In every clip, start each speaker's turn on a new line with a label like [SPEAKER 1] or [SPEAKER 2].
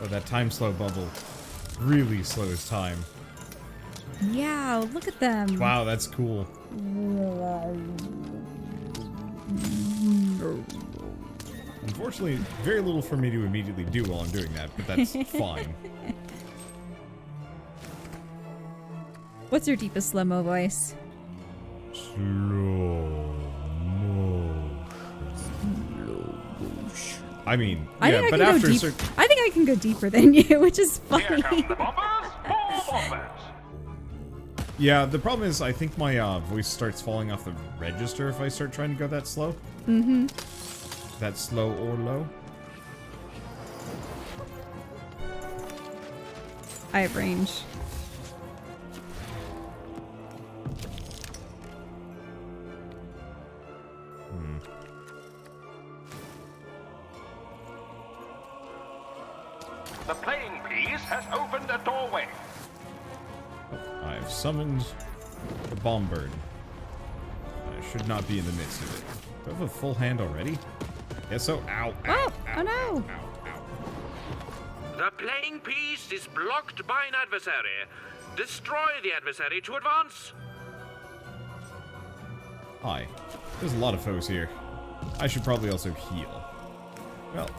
[SPEAKER 1] Oh, that time slow bubble really slows time.
[SPEAKER 2] Yeah, look at them.
[SPEAKER 1] Wow, that's cool. Unfortunately, very little for me to immediately do while I'm doing that, but that's fine.
[SPEAKER 2] What's your deepest slow-mo voice?
[SPEAKER 1] Slow motion. I mean, yeah, but after a certain...
[SPEAKER 2] I think I can go deeper than you, which is funny.
[SPEAKER 3] Here come the bombers, more bombers.
[SPEAKER 1] Yeah, the problem is I think my voice starts falling off the register if I start trying to go that slow.
[SPEAKER 2] Mm-hmm.
[SPEAKER 1] That slow or low.
[SPEAKER 2] I have range.
[SPEAKER 3] The playing piece has opened a doorway.
[SPEAKER 1] I've summoned the bomb bird. I should not be in the midst of it. Do I have a full hand already? Yeah, so ow, ow,
[SPEAKER 2] Oh no!
[SPEAKER 1] ow.
[SPEAKER 4] The playing piece is blocked by an adversary. Destroy the adversary to advance.
[SPEAKER 1] Hi. There's a lot of foes here. I should probably also heal. Well,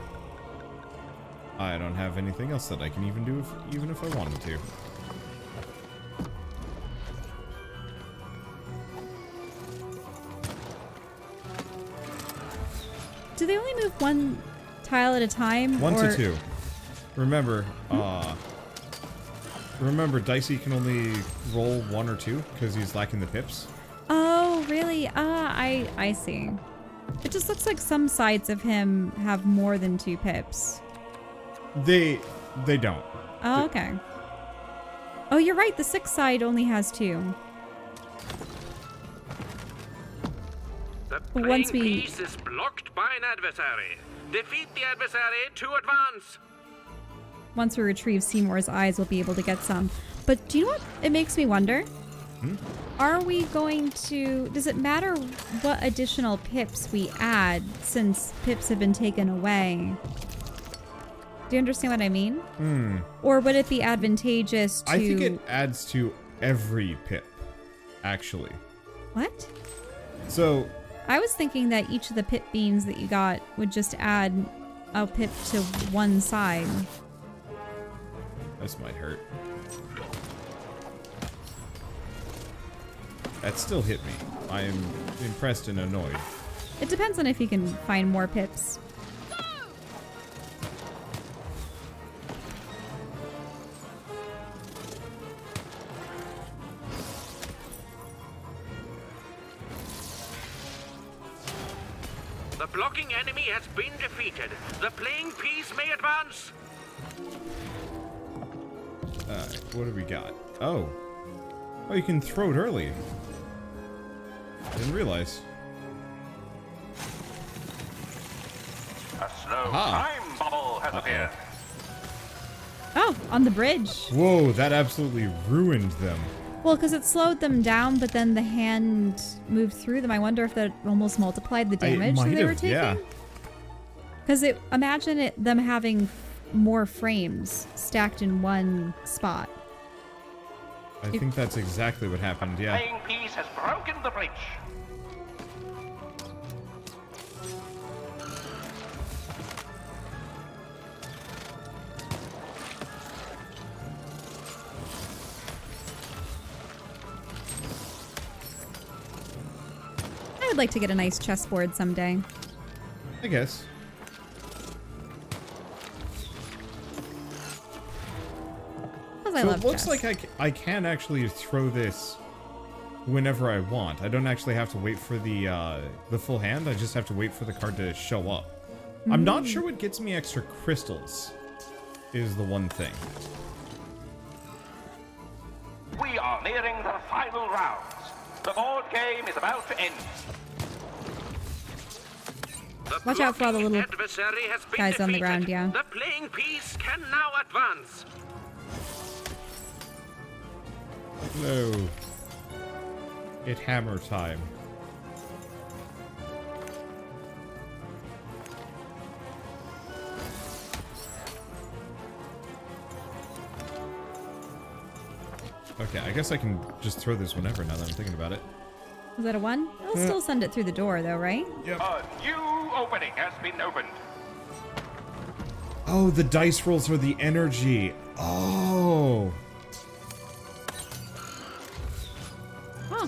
[SPEAKER 1] I don't have anything else that I can even do even if I wanted to.
[SPEAKER 2] Do they only move one tile at a time?
[SPEAKER 1] One
[SPEAKER 2] or...
[SPEAKER 1] to two. Remember, Dicey can only roll one or two because he's lacking the pips.
[SPEAKER 2] Oh, really? I see. It just looks like some sides of him have more than 2 pips.
[SPEAKER 1] They don't.
[SPEAKER 2] Oh, okay. Oh, you're right. The 6th side only has 2.
[SPEAKER 4] The
[SPEAKER 2] Once
[SPEAKER 4] playing
[SPEAKER 2] we-
[SPEAKER 4] piece is blocked by an adversary. Defeat the adversary to advance.
[SPEAKER 2] Once we retrieve Seymour's eyes, we'll be able to get some. But do you know what it makes me wonder? Are we going to... Does it matter what additional pips we add since pips have been taken away? Do you understand what I mean? Or would it be advantageous to...
[SPEAKER 1] I think it adds to every pip, actually.
[SPEAKER 2] What?
[SPEAKER 1] So...
[SPEAKER 2] I was thinking that each of the pip beans that you got would just add a pip to one side.
[SPEAKER 1] This might hurt. That still hit me. I am impressed and annoyed.
[SPEAKER 2] It depends on if you can find more pips.
[SPEAKER 4] The blocking enemy has been defeated. The playing piece may advance.
[SPEAKER 1] What do we got? Oh. Oh, you can throw it early. Didn't realize.
[SPEAKER 3] A slow
[SPEAKER 1] Aha.
[SPEAKER 3] time bubble has appeared.
[SPEAKER 2] Oh, on the bridge.
[SPEAKER 1] Whoa, that absolutely ruined them.
[SPEAKER 2] Well, because it slowed them down, but then the hand moved through them. I wonder if that almost multiplied the damage that they were taking.
[SPEAKER 1] Yeah.
[SPEAKER 2] Because imagine them having more frames stacked in one spot.
[SPEAKER 1] I think that's exactly what happened, yeah.
[SPEAKER 3] Playing piece has broken the breach.
[SPEAKER 2] I would like to get a nice chessboard someday.
[SPEAKER 1] I guess.
[SPEAKER 2] Because I
[SPEAKER 1] So
[SPEAKER 2] love
[SPEAKER 1] it looks
[SPEAKER 2] chess.
[SPEAKER 1] like I can actually throw this whenever I want. I don't actually have to wait for the full hand. I just have to wait for the card to show up. I'm not sure what gets me extra crystals is the one thing.
[SPEAKER 3] We are nearing the final rounds. The board game is about to end.
[SPEAKER 4] The
[SPEAKER 2] Watch out for all the
[SPEAKER 4] blocking
[SPEAKER 2] little
[SPEAKER 4] adversary has been
[SPEAKER 2] guys on the
[SPEAKER 4] defeated.
[SPEAKER 2] ground, yeah.
[SPEAKER 4] The playing piece can now advance.
[SPEAKER 1] Hello. Hit hammer time. Okay, I guess I can just throw this whenever now that I'm thinking about it.
[SPEAKER 2] Is that a 1? It'll still send it through the door, though, right?
[SPEAKER 1] Yep.
[SPEAKER 3] A new opening has been opened.
[SPEAKER 1] Oh, the dice rolls are the energy. Oh.
[SPEAKER 2] Huh.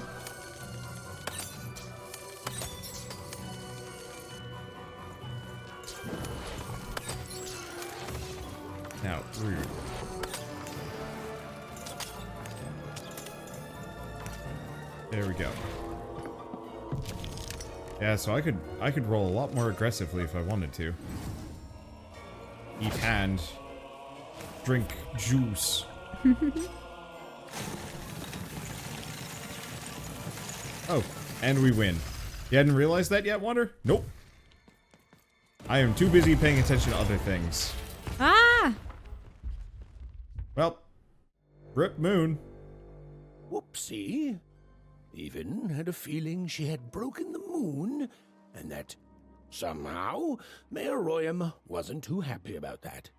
[SPEAKER 1] Now, rude. There we go. Yeah, so I could roll a lot more aggressively if I wanted to. Eat hand. Drink juice. Oh, and we win. You hadn't realized that yet, Wander? Nope. I am too busy paying attention to other things.
[SPEAKER 2] Ah!
[SPEAKER 1] Well, rip Moon.
[SPEAKER 5] Whoopsie. Even had a feeling she had broken the moon, and that somehow Mayor Royam wasn't too happy about that.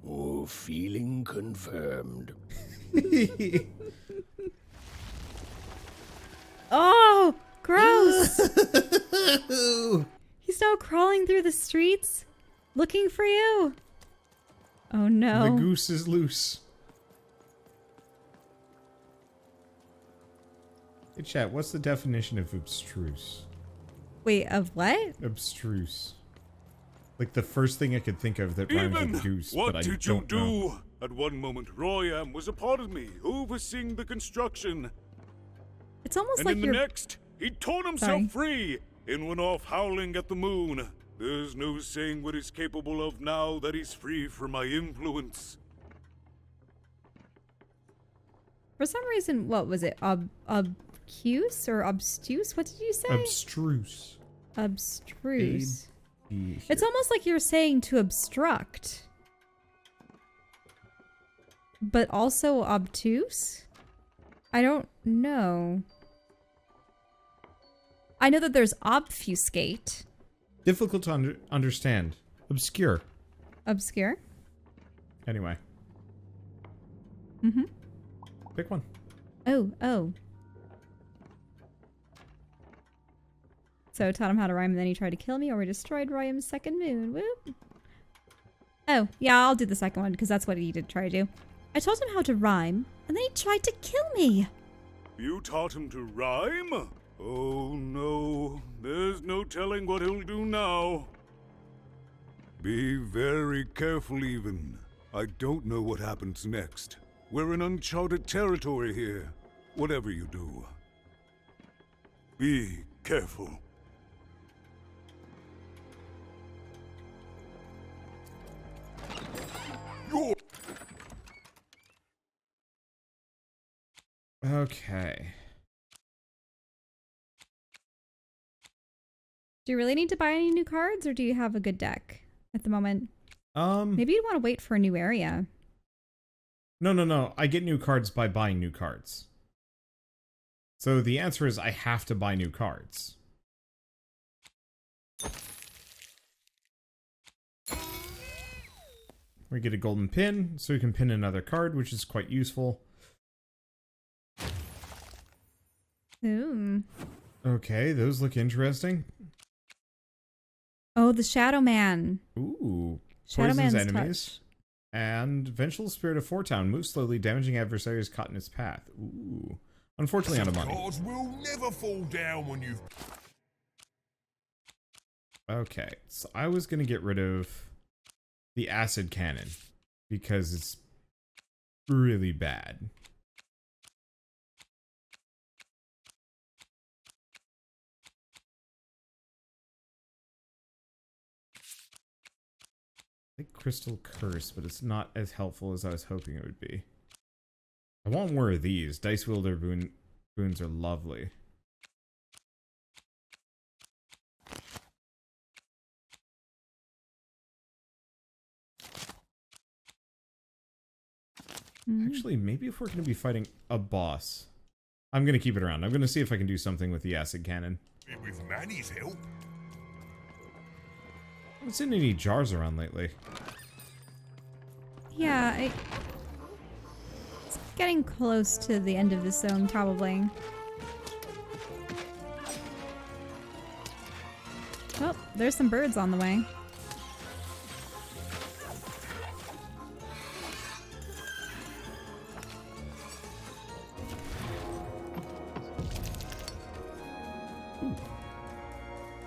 [SPEAKER 5] Oh, feeling confirmed.
[SPEAKER 2] Oh, gross! He's now crawling through the streets, looking for you. Oh no.
[SPEAKER 1] The goose is loose. Hey chat, what's the definition of abstruse?
[SPEAKER 2] Wait, of what?
[SPEAKER 1] Abstruse. Like the first thing I could think of that rhymes with goose,
[SPEAKER 6] What
[SPEAKER 1] but I
[SPEAKER 6] did you
[SPEAKER 1] don't
[SPEAKER 6] do?
[SPEAKER 1] know.
[SPEAKER 6] At one moment, Royam was a part of me, overseeing the construction.
[SPEAKER 2] It's almost
[SPEAKER 6] And
[SPEAKER 2] like
[SPEAKER 6] in the
[SPEAKER 2] you're...
[SPEAKER 6] next, he torn himself
[SPEAKER 2] Sorry.
[SPEAKER 6] free and went off howling at the moon. There's no saying what he's capable of now that he's free from my influence.
[SPEAKER 2] For some reason, what was it? Obtuse or obtuse? What did you say?
[SPEAKER 1] Abstruse.
[SPEAKER 2] Abstruse.
[SPEAKER 1] Here.
[SPEAKER 2] It's almost like you're saying to obstruct. But also obtuse? I don't know. I know that there's obfuscate.
[SPEAKER 1] Difficult to understand. Obscure.
[SPEAKER 2] Obscure?
[SPEAKER 1] Anyway.
[SPEAKER 2] Mm-hmm.
[SPEAKER 1] Pick one.
[SPEAKER 2] Oh. So taught him how to rhyme and then he tried to kill me or we destroyed Royam's second moon. Whoop. Oh, yeah, I'll do the second one because that's what he did try to do. I taught him how to rhyme and then he tried to kill me.
[SPEAKER 6] You taught him to rhyme? Oh no, there's no telling what he'll do now. Be very careful, even. I don't know what happens next. We're in uncharted territory here, whatever you do. Be careful.
[SPEAKER 1] Okay.
[SPEAKER 2] Do you really need to buy any new cards or do you have a good deck at the moment? Maybe you'd want to wait for a new area.
[SPEAKER 1] No. I get new cards by buying new cards. So the answer is I have to buy new cards. We get a golden pin, so we can pin another card, which is quite useful.
[SPEAKER 2] Ooh.
[SPEAKER 1] Okay, those look interesting.
[SPEAKER 2] Oh, the Shadow Man.
[SPEAKER 1] Ooh.
[SPEAKER 2] Shadow
[SPEAKER 1] Poisons
[SPEAKER 2] Man's
[SPEAKER 1] enemies.
[SPEAKER 2] touch.
[SPEAKER 1] And Vengeful Spirit of Foretown moves slowly, damaging adversaries caught in its path. Ooh. Unfortunately, out of money.
[SPEAKER 7] Cards will never fall down when you've...
[SPEAKER 1] Okay, so I was gonna get rid of the acid cannon because it's really bad. I think Crystal Curse, but it's not as helpful as I was hoping it would be. I want more of these. Dice Wielder boons are lovely. Actually, maybe if we're going to be fighting a boss, I'm going to keep it around. I'm going to see if I can do something with the acid cannon.
[SPEAKER 7] With Manny's help.
[SPEAKER 1] I haven't seen any jars around lately.
[SPEAKER 2] Yeah, it's getting close to the end of the zone, probably. Oh, there's some birds on the way.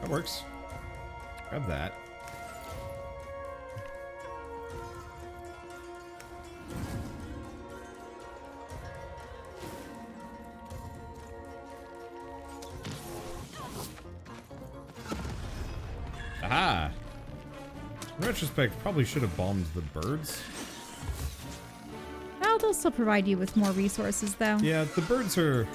[SPEAKER 1] That works. Grab that. Aha! In retrospect, probably should have bombed the birds.
[SPEAKER 2] Well, they'll still provide you with more resources, though.
[SPEAKER 1] Yeah, the birds are...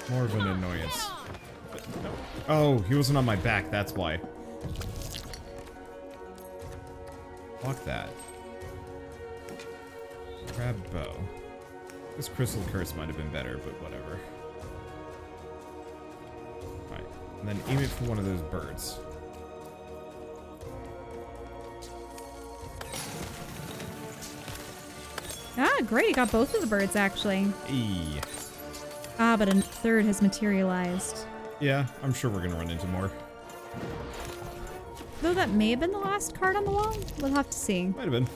[SPEAKER 1] more of an annoyance. But no. Oh, he wasn't on my back, that's why. Fuck that. Grab bow. This crystal curse might have been better, but whatever. Alright, and then aim it for one of those birds.
[SPEAKER 2] Ah, great. Got both of the birds, actually.
[SPEAKER 1] Eee.
[SPEAKER 2] Ah, but a third has materialized.
[SPEAKER 1] Yeah, I'm sure we're gonna run into more.
[SPEAKER 2] Though that may have been the last card on the wall. We'll have to see.
[SPEAKER 1] Might have been.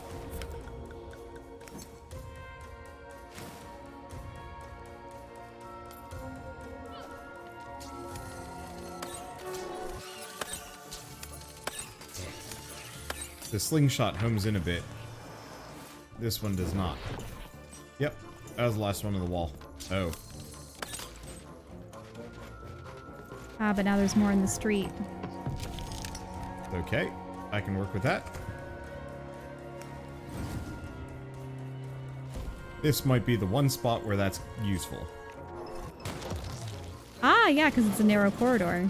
[SPEAKER 1] The slingshot homes in a bit. This one does not. Yep, that was the last one on the wall. Oh.
[SPEAKER 2] Ah, but now there's more in the street.
[SPEAKER 1] Okay, I can work with that. This might be the one spot where that's useful.
[SPEAKER 2] Ah, yeah, because it's a narrow corridor.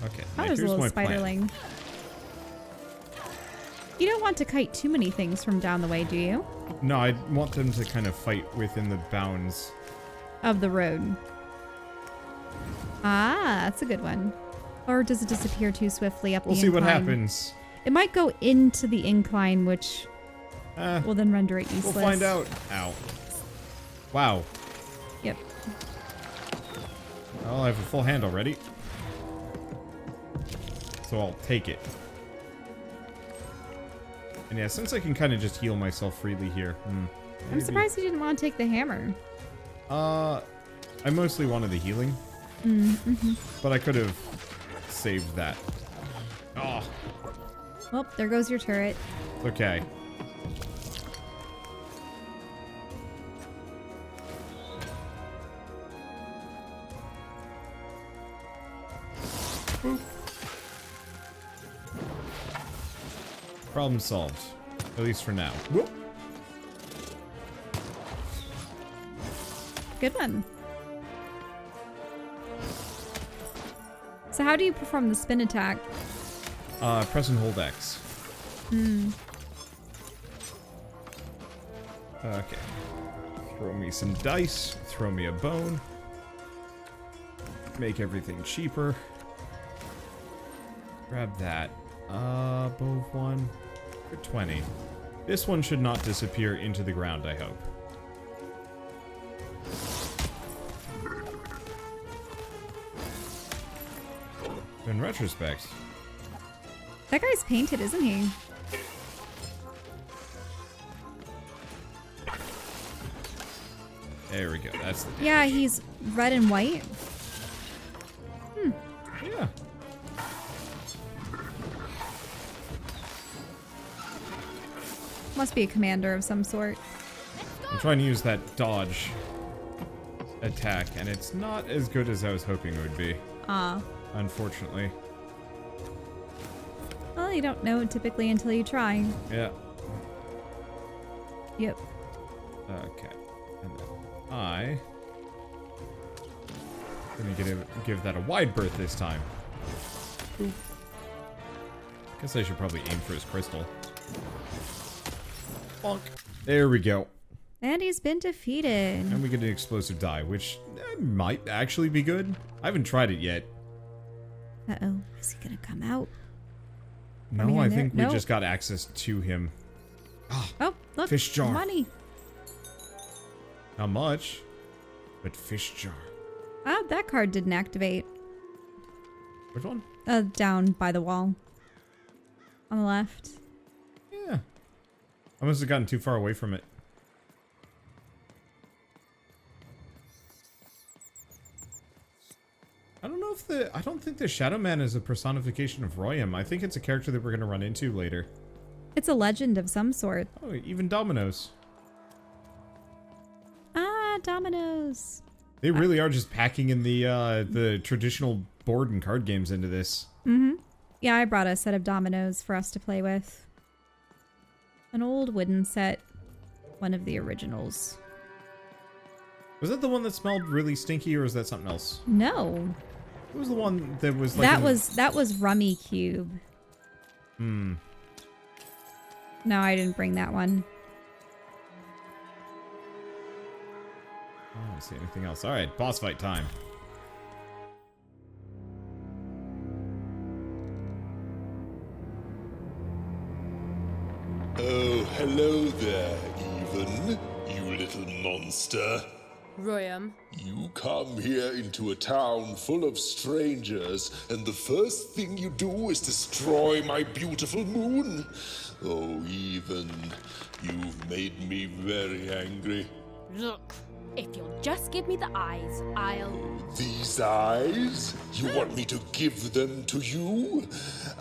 [SPEAKER 1] Okay,
[SPEAKER 2] Oh,
[SPEAKER 1] now
[SPEAKER 2] there's a
[SPEAKER 1] here's
[SPEAKER 2] little
[SPEAKER 1] my plan.
[SPEAKER 2] spiderling. You don't want to kite too many things from down the way, do you?
[SPEAKER 1] No, I want them to kind of fight within the bounds.
[SPEAKER 2] Of the road. Ah, that's a good one. Or does it disappear too swiftly up the
[SPEAKER 1] We'll
[SPEAKER 2] incline?
[SPEAKER 1] see what happens.
[SPEAKER 2] It might go into the incline, which
[SPEAKER 1] Eh,
[SPEAKER 2] will then render it useless.
[SPEAKER 1] we'll find out. Ow. Wow.
[SPEAKER 2] Yep.
[SPEAKER 1] Well, I have a full hand already. So I'll take it. And yeah, since I can kind of just heal myself freely here.
[SPEAKER 2] I'm
[SPEAKER 1] maybe.
[SPEAKER 2] surprised you didn't want to take the hammer.
[SPEAKER 1] I mostly wanted the healing. But I could have saved that. Oh,
[SPEAKER 2] Well, there goes your turret.
[SPEAKER 1] it's okay. Boop. Problem solved. At least for now. Whoop.
[SPEAKER 2] Good one. So how do you perform the spin attack?
[SPEAKER 1] Press and hold X. Okay. Throw me some dice. Throw me a bone. Make everything cheaper. Grab that. Both one. For 20. This one should not disappear into the ground, I hope. In retrospect.
[SPEAKER 2] That guy's painted, isn't he?
[SPEAKER 1] There we go. That's the damage.
[SPEAKER 2] Yeah, he's red and white.
[SPEAKER 1] Yeah.
[SPEAKER 2] Must be a commander of some sort.
[SPEAKER 1] I'm trying to use that dodge attack, and it's not as good as I was hoping it would be.
[SPEAKER 2] Ah.
[SPEAKER 1] Unfortunately.
[SPEAKER 2] Well, you don't know typically until you try.
[SPEAKER 1] Yeah.
[SPEAKER 2] Yep.
[SPEAKER 1] Okay. And then I Gonna give that a wide berth this time. Boop. Guess I should probably aim for his crystal. Bonk. There we go.
[SPEAKER 2] And he's been defeated.
[SPEAKER 1] And we get an explosive die, which might actually be good. I haven't tried it yet.
[SPEAKER 2] Uh-oh. Is he gonna come out?
[SPEAKER 1] No, I think we just got access to him.
[SPEAKER 2] Oh, look.
[SPEAKER 1] Fish jar.
[SPEAKER 2] Money.
[SPEAKER 1] Not much, but fish jar.
[SPEAKER 2] Ah, that card didn't activate.
[SPEAKER 1] Which one?
[SPEAKER 2] Down by the wall. On the left.
[SPEAKER 1] Yeah. I must have gotten too far away from it. I don't know if I don't think the Shadow Man is a personification of Royam. I think it's a character that we're going to run into later.
[SPEAKER 2] It's a legend of some sort.
[SPEAKER 1] Oh, even Dominoes.
[SPEAKER 2] Ah, dominoes.
[SPEAKER 1] They really are just packing in the traditional board and card games into this.
[SPEAKER 2] Mm-hmm. Yeah, I brought a set of dominoes for us to play with. An old wooden set. One of the originals.
[SPEAKER 1] Was that the one that smelled really stinky, or is that something else?
[SPEAKER 2] No.
[SPEAKER 1] It was the one that was like...
[SPEAKER 2] That was Rummy Cube.
[SPEAKER 1] Hmm.
[SPEAKER 2] No, I didn't bring that one.
[SPEAKER 1] I don't see anything else. Alright, boss fight time.
[SPEAKER 7] Oh, hello there, Even, you little monster.
[SPEAKER 8] Royam.
[SPEAKER 7] You come here into a town full of strangers, and the first thing you do is destroy my beautiful moon. Oh, Even, you've made me very angry.
[SPEAKER 8] Look, if you'll just give me the eyes, I'll...
[SPEAKER 7] These eyes? You want me to give them to you?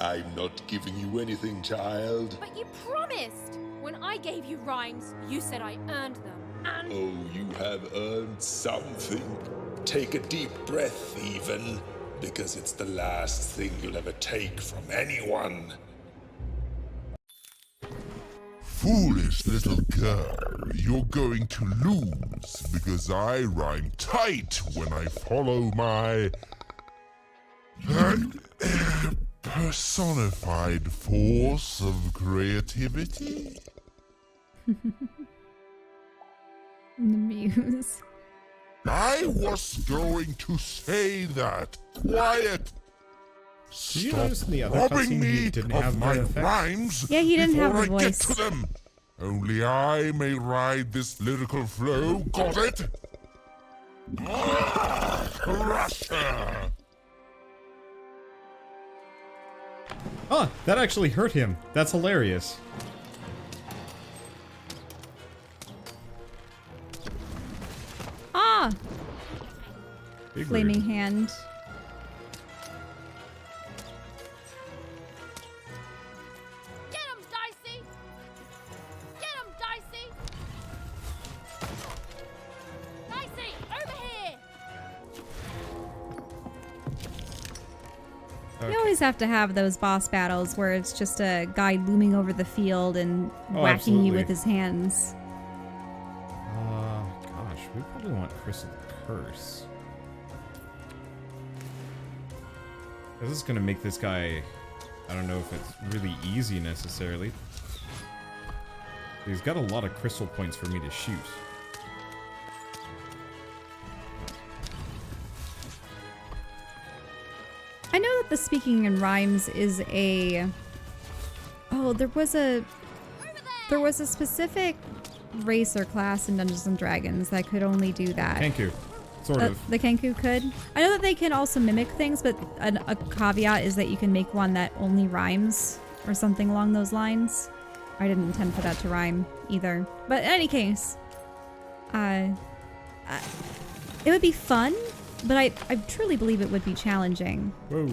[SPEAKER 7] I'm not giving you anything, child.
[SPEAKER 8] But you promised! When I gave you rhymes, you said I earned them, and...
[SPEAKER 7] Oh, you have earned something. Take a deep breath, Even, because it's the last thing you'll ever take from anyone.
[SPEAKER 9] Foolish little girl, you're going to lose because I rhyme tight when I follow my personified force of creativity.
[SPEAKER 2] The muse.
[SPEAKER 9] I was going to say that. Quiet.
[SPEAKER 1] Did you
[SPEAKER 9] Stop
[SPEAKER 1] notice in the other
[SPEAKER 9] robbing
[SPEAKER 1] cutscene he
[SPEAKER 9] me
[SPEAKER 1] didn't
[SPEAKER 9] of
[SPEAKER 1] have
[SPEAKER 9] my
[SPEAKER 1] that effect?
[SPEAKER 9] rhymes
[SPEAKER 2] Yeah, he didn't have
[SPEAKER 9] before
[SPEAKER 2] the
[SPEAKER 9] I get
[SPEAKER 2] voice.
[SPEAKER 9] to them. Only I may ride this lyrical flow. Got it? Russia.
[SPEAKER 1] Ah, that actually hurt him. That's hilarious.
[SPEAKER 2] Ah!
[SPEAKER 1] Big
[SPEAKER 2] Flaming
[SPEAKER 1] rude.
[SPEAKER 2] hand.
[SPEAKER 8] Get him, Dicey! Get him, Dicey! Dicey, over here!
[SPEAKER 2] You always have to have those boss battles where it's just a guy looming over the field and
[SPEAKER 1] Oh,
[SPEAKER 2] whacking you
[SPEAKER 1] absolutely.
[SPEAKER 2] with his hands.
[SPEAKER 1] Gosh, we probably want Crystal Curse. This is gonna make this guy... I don't know if it's really easy necessarily. He's got a lot of crystal points for me to shoot.
[SPEAKER 2] I know that the speaking in rhymes is a... Oh, there was a specific race or class in Dungeons and Dragons that could only do that.
[SPEAKER 1] Kenku. Sort of.
[SPEAKER 2] The Kenku could. I know that they can also mimic things, but a caveat is that you can make one that only rhymes or something along those lines. I didn't intend for that to rhyme either. But in any case, it would be fun, but I truly believe it would be challenging.
[SPEAKER 1] Whoa.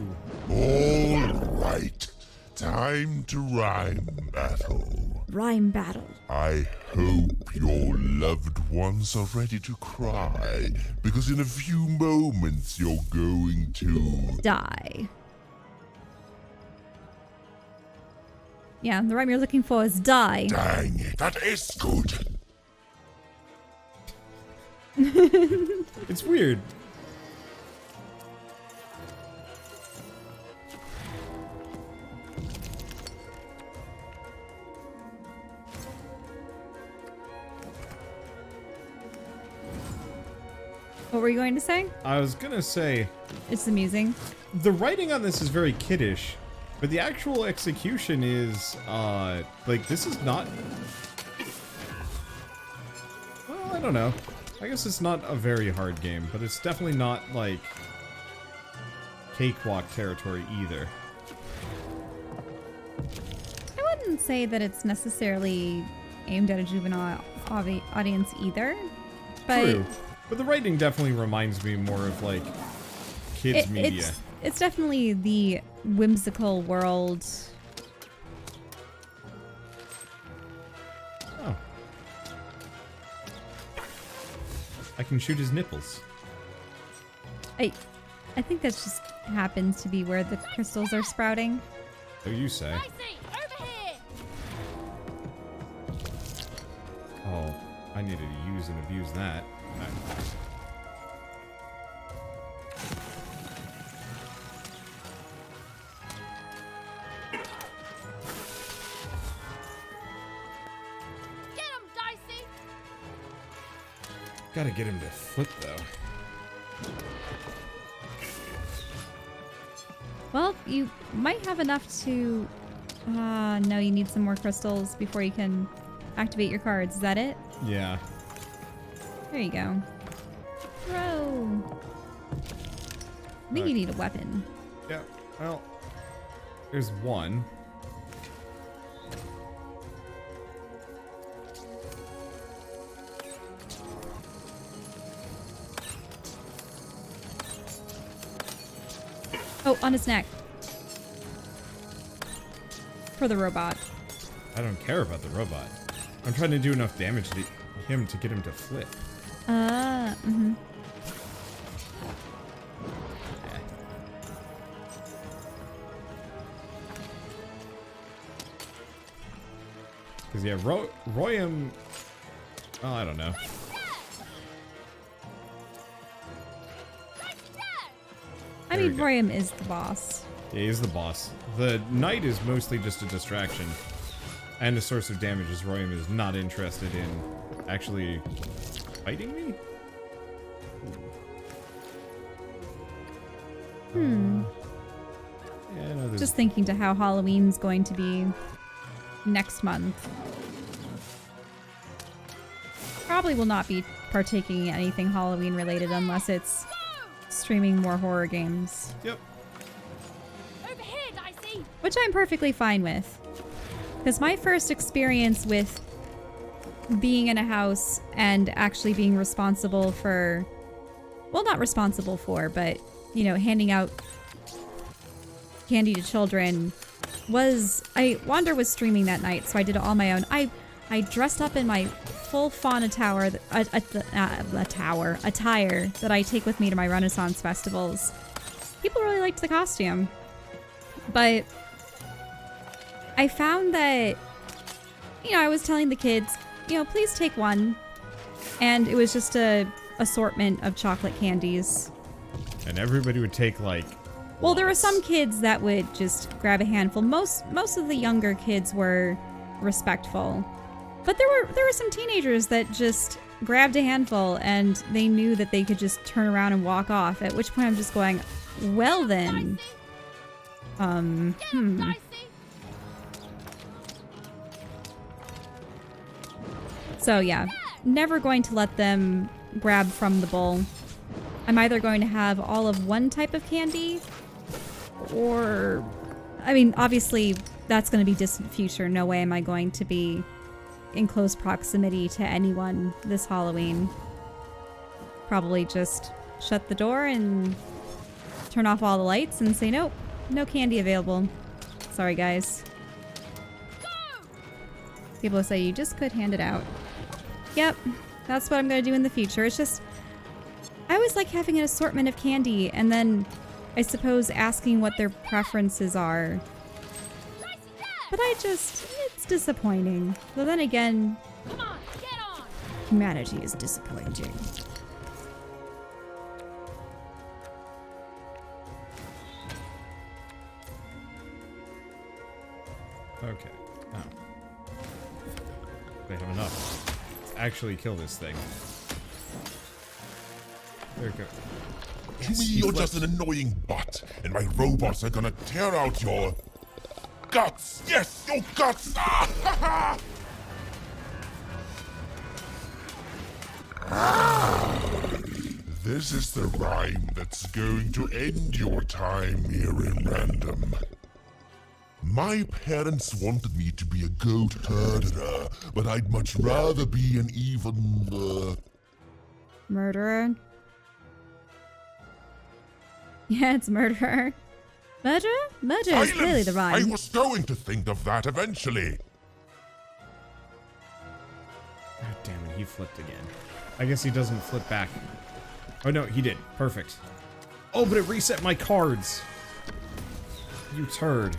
[SPEAKER 9] All right. Time to rhyme battle.
[SPEAKER 2] Rhyme battle.
[SPEAKER 9] I hope your loved ones are ready to cry, because in a few moments you're going to...
[SPEAKER 2] Die. Yeah, the rhyme you're looking for is die.
[SPEAKER 9] Dang it, that is good.
[SPEAKER 1] It's weird.
[SPEAKER 2] What were you going to say?
[SPEAKER 1] I was gonna say,
[SPEAKER 2] It's amusing.
[SPEAKER 1] the writing on this is very kiddish, but the actual execution is, like, this is not... Well, I don't know. I guess it's not a very hard game, but it's definitely not, like, cakewalk territory either.
[SPEAKER 2] I wouldn't say that it's necessarily aimed at a juvenile audience either, but
[SPEAKER 1] True. But the writing definitely reminds me more of, like, kids' media.
[SPEAKER 2] It's definitely the whimsical world.
[SPEAKER 1] Oh. I can shoot his nipples.
[SPEAKER 2] I think that just happens to be where the crystals are sprouting.
[SPEAKER 1] So you say.
[SPEAKER 8] Dicey, over here!
[SPEAKER 1] Oh, I needed to use and abuse that.
[SPEAKER 8] Get him, Dicey!
[SPEAKER 1] Gotta get him to flip, though.
[SPEAKER 2] Well, you might have enough to... no, you need some more crystals before you can activate your cards. Is that it?
[SPEAKER 1] Yeah.
[SPEAKER 2] There you go. Throw! I think you need a weapon.
[SPEAKER 1] Yeah, well, there's one.
[SPEAKER 2] Oh, on his neck. For the robot.
[SPEAKER 1] I don't care about the robot. I'm trying to do enough damage to him to get him to flip.
[SPEAKER 2] Mm-hmm.
[SPEAKER 1] Because, yeah, Royam... Oh, I don't know.
[SPEAKER 2] I
[SPEAKER 1] There
[SPEAKER 2] mean,
[SPEAKER 1] we go.
[SPEAKER 2] Royam is the boss.
[SPEAKER 1] Yeah, he's the boss. The knight is mostly just a distraction. And a source of damage, as Royam is not interested in actually fighting me? Yeah, no,
[SPEAKER 2] Just thinking to how Halloween's going to be next month. Probably will not be partaking in anything Halloween related unless it's streaming more horror games.
[SPEAKER 1] Yep.
[SPEAKER 8] Over here, Dicey!
[SPEAKER 2] Which I'm perfectly fine with. Because my first experience with being in a house and actually being responsible for, well, not responsible for, but, you know, handing out candy to children was, Wander was streaming that night, so I did it all my own. I dressed up in my full fawn attire that I take with me to my Renaissance festivals. People really liked the costume. But I found that, you know, I was telling the kids, you know, please take one. And it was just a assortment of chocolate candies.
[SPEAKER 1] And everybody would take, like...
[SPEAKER 2] Well, there were
[SPEAKER 1] lots.
[SPEAKER 2] some kids that would just grab a handful. Most of the younger kids were respectful. But there were some teenagers that just grabbed a handful and they knew that they could just turn around and walk off, at which point I'm just going, well then. So yeah, never going to let them grab from the bowl. I'm either going to have all of one type of candy, or, I mean, obviously that's going to be distant future. No way am I going to be in close proximity to anyone this Halloween. Probably just shut the door and turn off all the lights and say, nope, no candy available. Sorry, guys. People say you just could hand it out. Yep, that's what I'm going to do in the future. It's just, I always like having an assortment of candy and then I suppose asking what their preferences are. But it's disappointing. But then again,
[SPEAKER 8] Come on, get on!
[SPEAKER 2] humanity is disappointing.
[SPEAKER 1] Okay. Now. They have enough. Let's actually kill this thing. There we go.
[SPEAKER 9] To me, you're just an annoying butt, and my robots are gonna tear out your guts. Yes, your guts. This is the rhyme that's going to end your time here in Random. My parents wanted me to be a goat herder, but I'd much rather be an even,
[SPEAKER 2] Murderer. Yeah, it's murderer. Murderer? Murderer is clearly the
[SPEAKER 9] I
[SPEAKER 2] rhyme.
[SPEAKER 9] was going to think of that eventually.
[SPEAKER 1] God damn it, he flipped again. I guess he doesn't flip back. Oh no, he did. Perfect. Oh, but it reset my cards. You turd.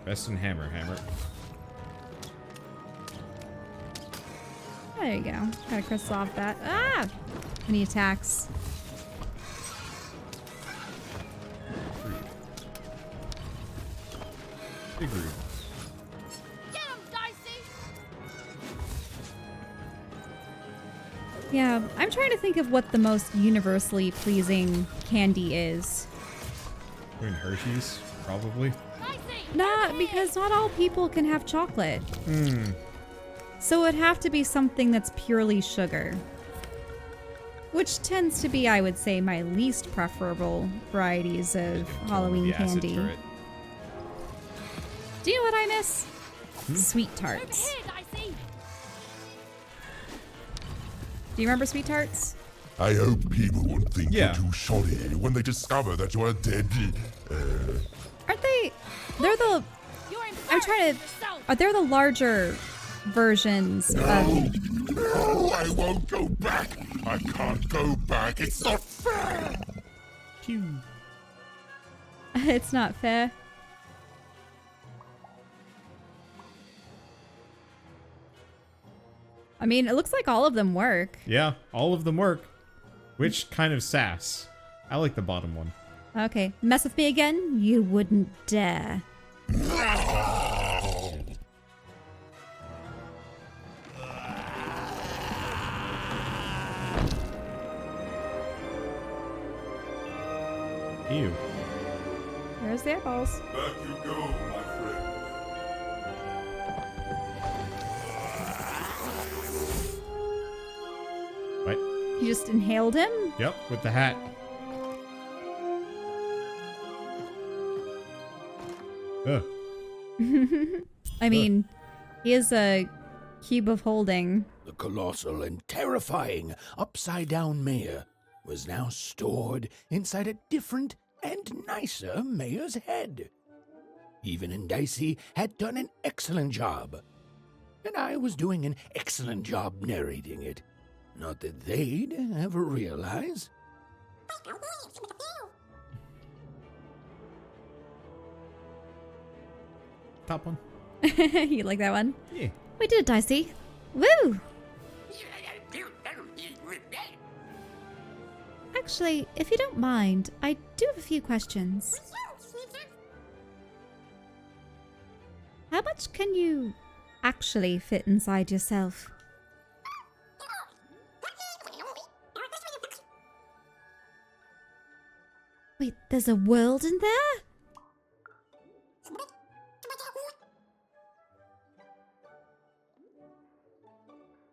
[SPEAKER 1] Best in hammer.
[SPEAKER 2] There you go. Gotta crystal off that. Ah! Any attacks?
[SPEAKER 1] Big rude.
[SPEAKER 8] Get him, Dicey!
[SPEAKER 2] Yeah, I'm trying to think of what the most universally pleasing candy is.
[SPEAKER 1] I mean, Hershey's, probably.
[SPEAKER 2] Not because not all people can have chocolate. So it'd have to be something that's purely sugar. Which tends to be, I would say, my least preferable varieties of Halloween
[SPEAKER 1] The acid
[SPEAKER 2] candy.
[SPEAKER 1] turret.
[SPEAKER 2] Do you know what I miss? Sweet tarts.
[SPEAKER 8] Here, Dicey!
[SPEAKER 2] Do you remember sweet tarts?
[SPEAKER 9] I hope people won't think
[SPEAKER 1] Yeah.
[SPEAKER 9] you're too shoddy when they discover that you're dead.
[SPEAKER 2] Aren't they? They're the.
[SPEAKER 8] You're
[SPEAKER 2] I'm trying to. Are they the larger versions of?
[SPEAKER 9] No, I won't go back. I can't go back. It's not fair.
[SPEAKER 2] It's not fair. I mean, it looks like all of them work.
[SPEAKER 1] Yeah, all of them work. Which kind of sass? I like the bottom one.
[SPEAKER 2] Okay, mess with me again? You wouldn't dare.
[SPEAKER 1] Ew.
[SPEAKER 2] There's the eyeballs.
[SPEAKER 6] Back you go, my friend.
[SPEAKER 1] What?
[SPEAKER 2] You just inhaled him?
[SPEAKER 1] Yep, with the hat. Ugh.
[SPEAKER 2] I mean, he is a cube of holding.
[SPEAKER 5] The colossal and terrifying upside-down mayor was now stored inside a different and nicer mayor's head. Even and Dicey had done an excellent job. And I was doing an excellent job narrating it. Not that they'd ever realize.
[SPEAKER 1] Top one.
[SPEAKER 2] You like that one?
[SPEAKER 1] Yeah.
[SPEAKER 2] We did it, Dicey. Woo! Actually, if you don't mind, I do have a few questions. How much can you actually fit inside yourself? Wait, there's a world in there?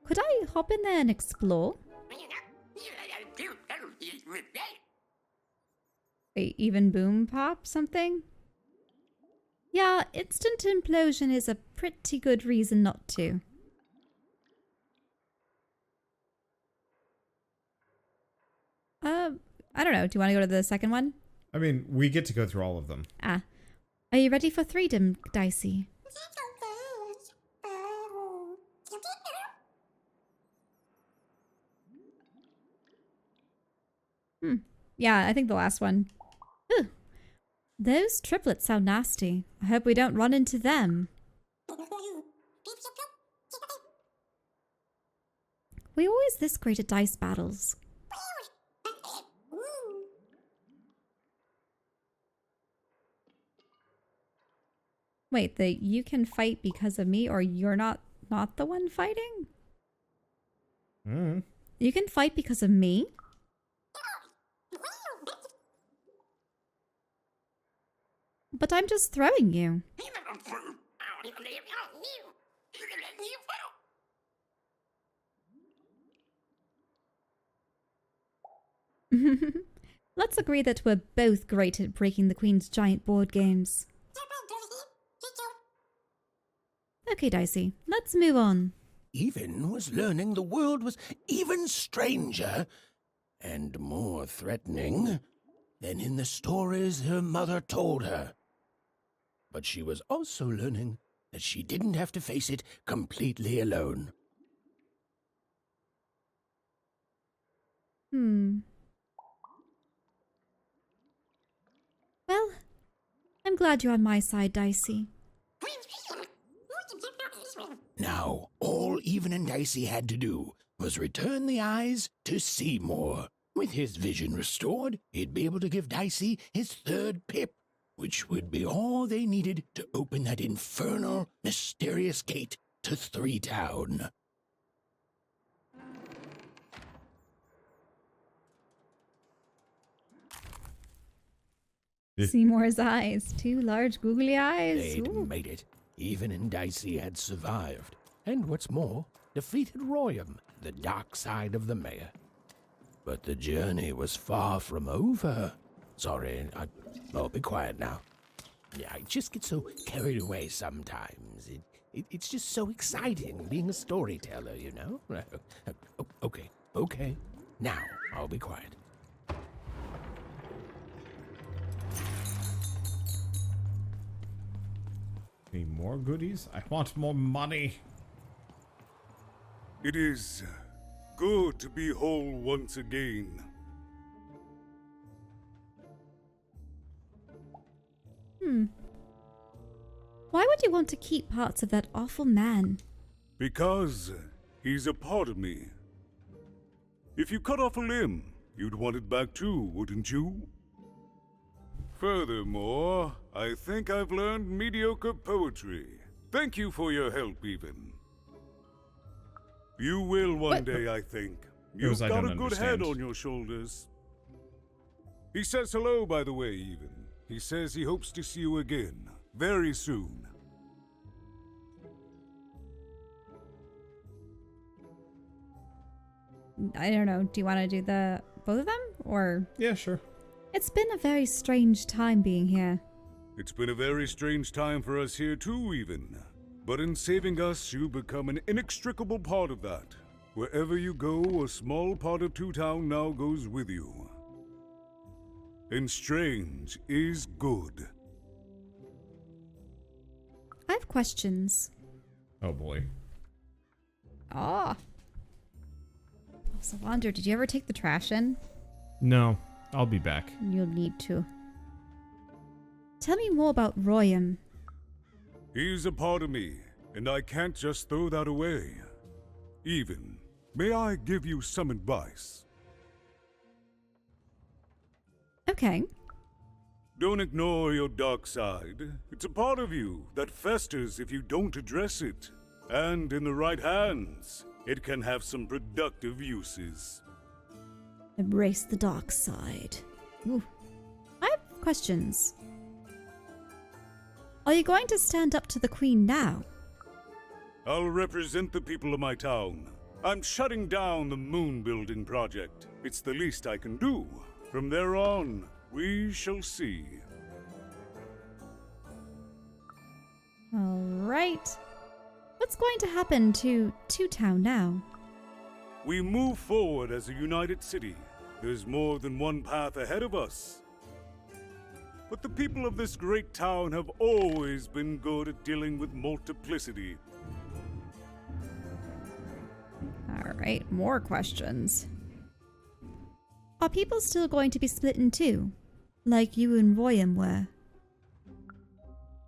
[SPEAKER 2] Could I hop in there and explore? Wait, even boom pop something? Yeah, instant implosion is a pretty good reason not to. I don't know. Do you want to go to the second one?
[SPEAKER 1] I mean, we get to go through all of them.
[SPEAKER 2] Ah. Are you ready for freedom, Dicey? Yeah, I think the last one. Ooh. Those triplets sound nasty. I hope we don't run into them. We always this great at dice battles. Wait, you can fight because of me, or you're not the one fighting? You can fight because of me? But I'm just throwing you. Let's agree that we're both great at breaking the Queen's giant board games. Okay, Dicey, let's move on.
[SPEAKER 5] Even was learning the world was even stranger and more threatening than in the stories her mother told her. But she was also learning that she didn't have to face it completely alone.
[SPEAKER 2] Well, I'm glad you're on my side, Dicey.
[SPEAKER 5] Now, all Even and Dicey had to do was return the eyes to Seymour. With his vision restored, he'd be able to give Dicey his third pip, which would be all they needed to open that infernal, mysterious gate to Three Town.
[SPEAKER 2] Seymour's eyes. 2 large googly eyes.
[SPEAKER 5] They'd made it. Even and Dicey had survived. And what's more, defeated Royam, the dark side of the mayor. But the journey was far from over. Sorry, I'll be quiet now. Yeah, I just get so carried away sometimes. It's just so exciting being a storyteller, you know? Okay. Now, I'll be quiet.
[SPEAKER 1] Need more goodies? I want more money.
[SPEAKER 6] It is good to be whole once again.
[SPEAKER 2] Why would you want to keep parts of that awful man?
[SPEAKER 6] Because he's a part of me. If you cut off a limb, you'd want it back too, wouldn't you? Furthermore, I think I've learned mediocre poetry. Thank you for your help, Even. You will one day, I think. You've got a good head on your shoulders. He says hello, by the way, Even. He says he hopes to see you again, very soon.
[SPEAKER 2] I don't know. Do you want to do both of them? Or...
[SPEAKER 1] Yeah, sure.
[SPEAKER 2] It's been a very strange time being here.
[SPEAKER 6] It's been a very strange time for us here too, Even. But in saving us, you become an inextricable part of that. Wherever you go, a small part of Two Town now goes with you. And strange is good.
[SPEAKER 2] I have questions.
[SPEAKER 1] Oh boy.
[SPEAKER 2] Oh. So, Wander, did you ever take the trash in?
[SPEAKER 1] No, I'll be back.
[SPEAKER 2] You'll need to. Tell me more about Royam.
[SPEAKER 6] He's a part of me, and I can't just throw that away. Even, may I give you some advice?
[SPEAKER 2] Okay.
[SPEAKER 6] Don't ignore your dark side. It's a part of you that festers if you don't address it. And in the right hands, it can have some productive uses.
[SPEAKER 2] Embrace the dark side. Ooh. I have questions. Are you going to stand up to the Queen now?
[SPEAKER 6] I'll represent the people of my town. I'm shutting down the moon building project. It's the least I can do. From there on, we shall see.
[SPEAKER 2] All right. What's going to happen to Two Town now?
[SPEAKER 6] We move forward as a united city. There's more than one path ahead of us. But the people of this great town have always been good at dealing with multiplicity.
[SPEAKER 2] All right, more questions. Are people still going to be split in two, like you and Royam were?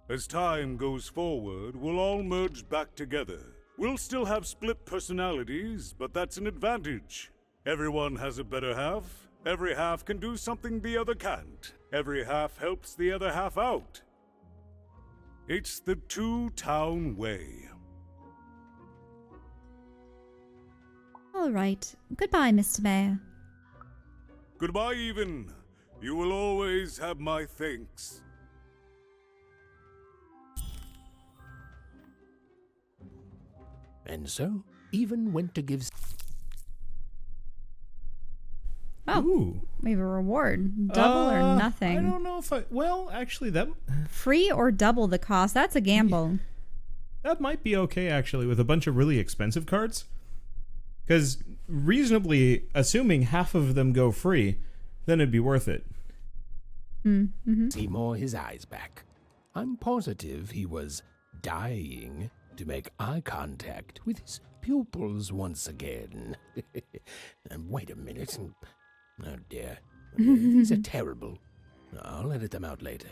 [SPEAKER 6] As time goes forward, we'll all merge back together. We'll still have split personalities, but that's an advantage. Everyone has a better half. Every half can do something the other can't. Every half helps the other half out. It's the two-town way.
[SPEAKER 2] All right. Goodbye, Mr. Mayor.
[SPEAKER 6] Goodbye, Even. You will always have my thanks.
[SPEAKER 5] And so, Even went to give...
[SPEAKER 2] Oh,
[SPEAKER 1] Ooh.
[SPEAKER 2] we have a reward. Double or nothing?
[SPEAKER 1] I don't know if I... Well, actually, that
[SPEAKER 2] Free or double the cost? That's a gamble.
[SPEAKER 1] that might be okay, actually, with a bunch of really expensive cards. Because reasonably, assuming half of them go free, then it'd be worth it.
[SPEAKER 2] Mm-hmm.
[SPEAKER 5] Seymour his eyes back. I'm positive he was dying to make eye contact with his pupils once again. And wait a minute. Oh dear. These are terrible. I'll edit them out later.